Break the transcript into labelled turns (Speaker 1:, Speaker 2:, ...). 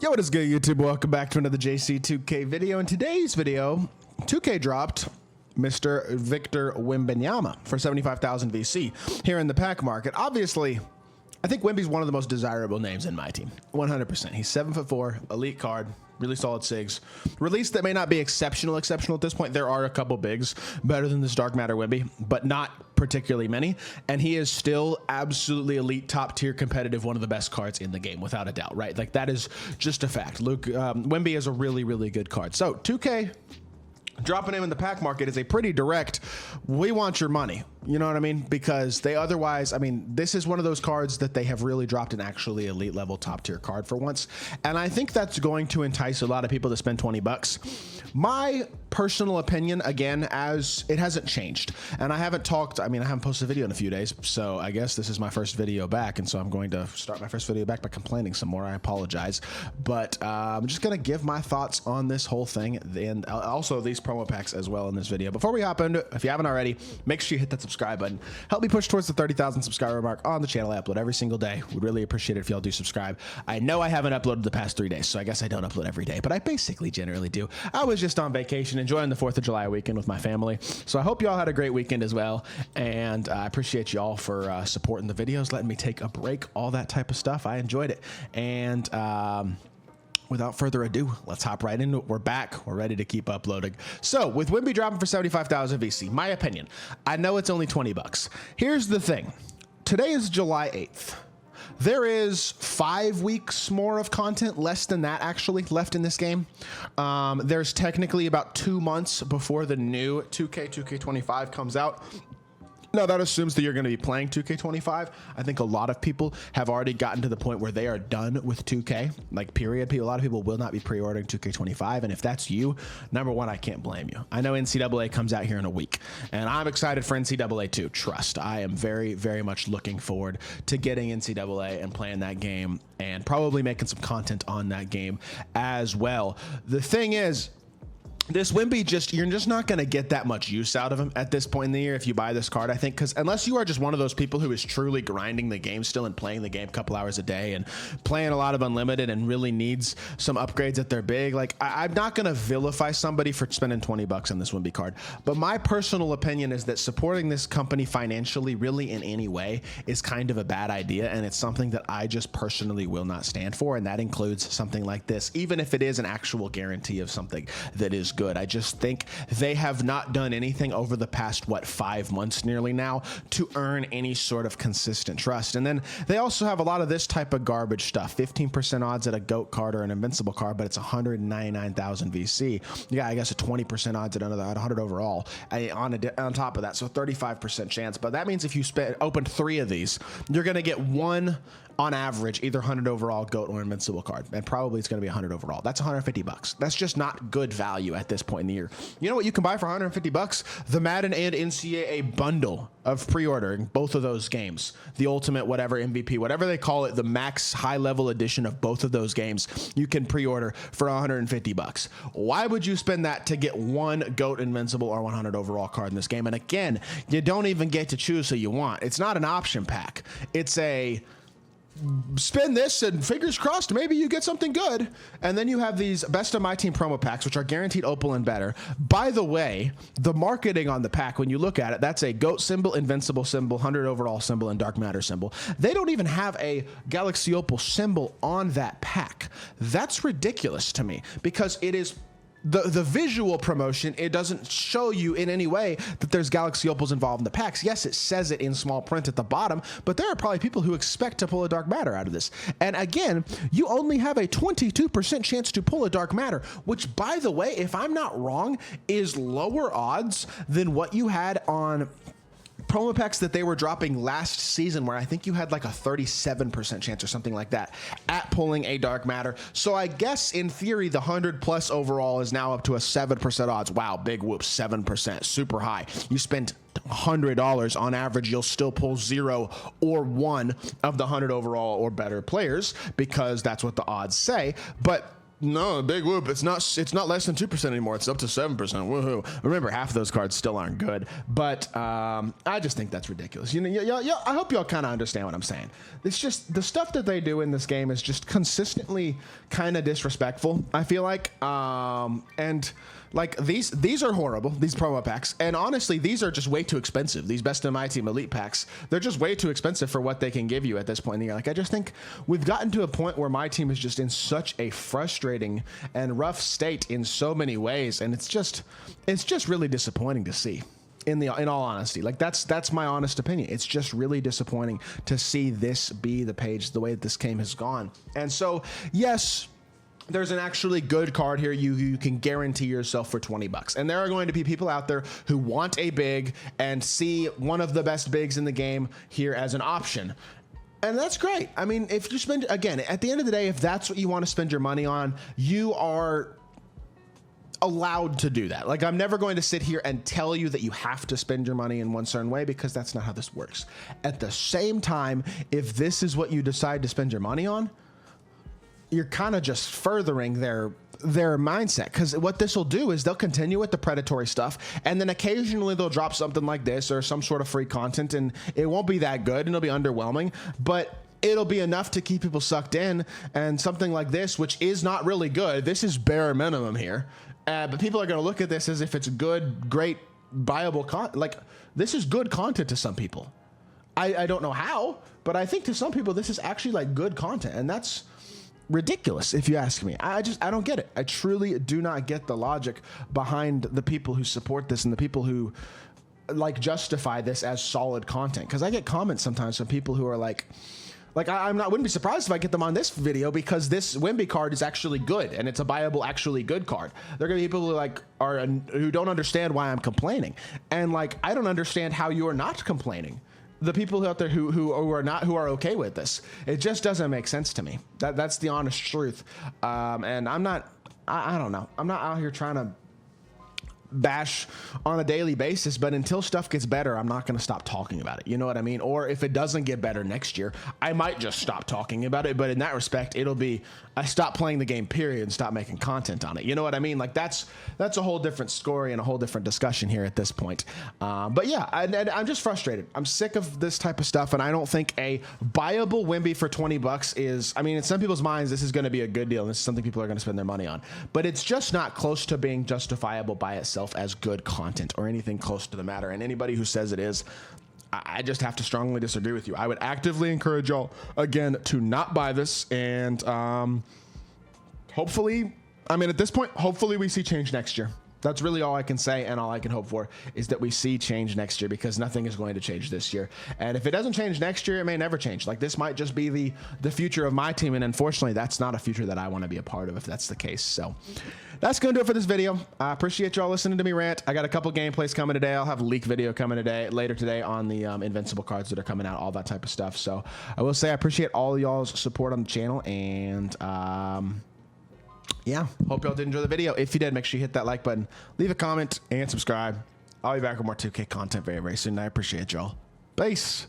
Speaker 1: Yo, what is good, YouTube? Welcome back to another JC2K video. In today's video, 2K dropped Mr. Victor Wembanyama for 75,000 VC here in the pack market. Obviously, I think Wemby's one of the most desirable names in my team. 100%. He's 7'4", elite card, really solid SIGs. Release that may not be exceptional at this point. There are a couple bigs better than this Dark Matter Wemby, but not particularly many. And he is still absolutely elite, top tier, competitive, one of the best cards in the game, without a doubt, right? Like, that is just a fact. Wemby is a really, really good card. So 2K dropping him in the pack market is a pretty direct, we want your money. You know what I mean? Because they otherwise, I mean, this is one of those cards that they have really dropped an actually elite level top tier card for once. And I think that's going to entice a lot of people to spend 20 bucks. My personal opinion, again, as it hasn't changed, and I haven't talked, I mean, I haven't posted a video in a few days, so I guess this is my first video back, and so I'm going to start my first video back by complaining some more. I apologize, but I'm just going to give my thoughts on this whole thing, and also these promo packs as well in this video. Before we hop into it, if you haven't already, make sure you hit that subscribe button. Help me push towards the 30,000 subscriber mark on the channel. I upload every single day. Would really appreciate it if y'all do subscribe. I know I haven't uploaded the past 3 days, so I guess I don't upload every day, but I basically generally do. I was just on vacation enjoying the 4th of July weekend with my family, so I hope y'all had a great weekend as well, and I appreciate y'all for supporting the videos, letting me take a break, all that type of stuff. I enjoyed it, and without further ado, let's hop right into it. We're back. We're ready to keep uploading. So with Wemby dropping for 75,000 VC, my opinion, I know it's only 20 bucks. Here's the thing. Today is July 8th. There is 5 weeks more of content, less than that actually, left in this game. There's technically about 2 months before the new 2K25 comes out. Now, that assumes that you're going to be playing 2K25. I think a lot of people have already gotten to the point where they are done with 2K, like period. A lot of people will not be pre-ordering 2K25, and if that's you, number one, I can't blame you. I know NCAA comes out here in a week, and I'm excited for NCAA too. Trust, I am very, very much looking forward to getting NCAA and playing that game, and probably making some content on that game as well. The thing is, this Wemby, you're just not going to get that much use out of him at this point in the year if you buy this card, I think, because unless you are just one of those people who is truly grinding the game still and playing the game a couple hours a day and playing a lot of unlimited and really needs some upgrades at their big, like, I'm not going to vilify somebody for spending 20 bucks on this Wemby card, but my personal opinion is that supporting this company financially really in any way is kind of a bad idea, and it's something that I just personally will not stand for, and that includes something like this, even if it is an actual guarantee of something that is good. I just think they have not done anything over the past, 5 months nearly now to earn any sort of consistent trust. And then they also have a lot of this type of garbage stuff. 15% odds at a GOAT card or an invincible card, but it's 199,000 VC. Yeah, I guess a 20% odds at another 100 overall on top of that. So 35% chance. But that means if you opened 3 of these, you're going to get one on average, either 100 overall GOAT or invincible card, and probably it's going to be 100 overall. That's 150 bucks. That's just not good value at this point in the year. You know what you can buy for 150 bucks? The Madden and NCAA bundle of pre-ordering both of those games. The ultimate whatever MVP, whatever they call it, the max high level edition of both of those games, you can pre-order for 150 bucks. Why would you spend that to get one GOAT invincible or 100 overall card in this game? And again, you don't even get to choose who you want. It's not an option pack. It's a spend this and fingers crossed maybe you get something good. And then you have these best of my team promo packs, which are guaranteed opal and better. By the way, the marketing on the pack, when you look at it, that's a GOAT symbol, invincible symbol, 100 overall symbol, and dark matter symbol. They don't even have a galaxy opal symbol on that pack. That's ridiculous to me, because it is the visual promotion. It doesn't show you in any way that there's galaxy opals involved in the packs. Yes, it says it in small print at the bottom, but there are probably people who expect to pull a dark matter out of this. And again, you only have a 22% chance to pull a dark matter, which, by the way, if I'm not wrong, is lower odds than what you had on promo packs that they were dropping last season, where I think you had like a 37% chance or something like that at pulling a dark matter. So I guess in theory, the 100 plus overall is now up to a 7% odds. Wow, big whoop, 7%, super high. You spend $100 on average, you'll still pull 0 or 1 of the 100 overall or better players, because that's what the odds say. But No, big whoop. It's not less than 2% anymore. It's up to 7%. Woohoo. Remember, half of those cards still aren't good. But I just think that's ridiculous. You know, I hope y'all kind of understand what I'm saying. It's just the stuff that they do in this game is just consistently kind of disrespectful, I feel like. And like these are horrible, these promo packs. And honestly, these are just way too expensive. These Best of My Team Elite packs, they're just way too expensive for what they can give you at this point in the year. Like, I just think we've gotten to a point where my team is just in such a frustrating and rough state in so many ways. And it's just really disappointing to see. In all honesty, like that's my honest opinion. It's just really disappointing to see this be the page, the way that this game has gone. And so, yes, there's an actually good card here you can guarantee yourself for 20 bucks. And there are going to be people out there who want a big and see one of the best bigs in the game here as an option. And that's great. I mean, if you spend, again, at the end of the day, if that's what you want to spend your money on, you are allowed to do that. Like, I'm never going to sit here and tell you that you have to spend your money in one certain way, because that's not how this works. At the same time, if this is what you decide to spend your money on, you're kind of just furthering their mindset, because what this will do is they'll continue with the predatory stuff, and then occasionally they'll drop something like this or some sort of free content, and it won't be that good and it'll be underwhelming, but it'll be enough to keep people sucked in. And something like this, which is not really good, this is bare minimum here, but people are going to look at this as if it's good, great, buyable content. Like, this is good content to some people. I don't know how, but I think to some people this is actually like good content, and that's ridiculous if you ask me. I don't get it. I truly do not get the logic behind the people who support this and the people who like justify this as solid content. Because I get comments sometimes from people who are like I wouldn't be surprised if I get them on this video, because this WEMBY card is actually good and it's a buyable, actually good card. There are gonna be people who who don't understand why I'm complaining, and like I don't understand how you are not complaining. The people out there who are okay with this, it just doesn't make sense to me. That's the honest truth. And I don't know. I'm not out here trying to bash on a daily basis, but until stuff gets better, I'm not going to stop talking about it. You know what I mean? Or if it doesn't get better next year, I might just stop talking about it. But in that respect, it'll be I stop playing the game, period, and stop making content on it. You know what I mean? Like that's a whole different story and a whole different discussion here at this point. But yeah, I'm just frustrated. I'm sick of this type of stuff, and I don't think a buyable WEMBY for 20 bucks is. I mean, in some people's minds, this is going to be a good deal, and this is something people are going to spend their money on. But it's just not close to being justifiable by itself as good content or anything close to the matter. And anybody who says it is, I just have to strongly disagree with you. I would actively encourage y'all, again, to not buy this. And hopefully, I mean, at this point, hopefully we see change next year. That's really all I can say, and all I can hope for is that we see change next year, because nothing is going to change this year. And if it doesn't change next year, it may never change. Like, this might just be the future of my team, and unfortunately, that's not a future that I want to be a part of if that's the case. So that's going to do it for this video. I appreciate y'all listening to me rant. I got a couple gameplays coming today. I'll have a leak video coming later today on the invincible cards that are coming out, all that type of stuff. So I will say I appreciate all y'all's support on the channel, and yeah, hope y'all did enjoy the video. If you did, make sure you hit that like button, leave a comment, and subscribe. I'll be back with more 2K content very, very soon. I appreciate y'all. Peace.